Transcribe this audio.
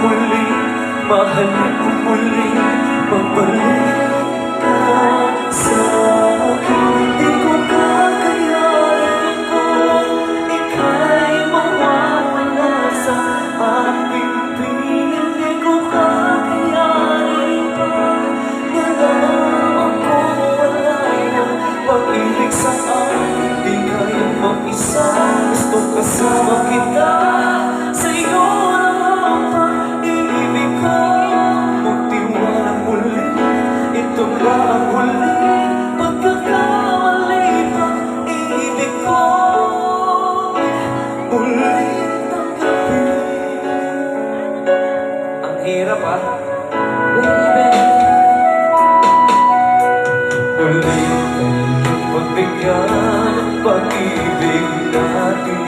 muli, mahalin ko muli, magbalik ka sa akin. Di ko kakayanin kung ika'y mawawala sa aking piling. Di ko kakayanin kung nalaman kong wala ng pag-ibig sa akin. Di kaya mag-isa, gusto kasama kita. Sa iyo lang ang pag-ibig ko. Magtiwala muli, ito ba ang huling pagkakamali? Pag-ibig ko muling tanggapin. Ang hirap baby. Muling pagbigyan ng pag-ibig natin.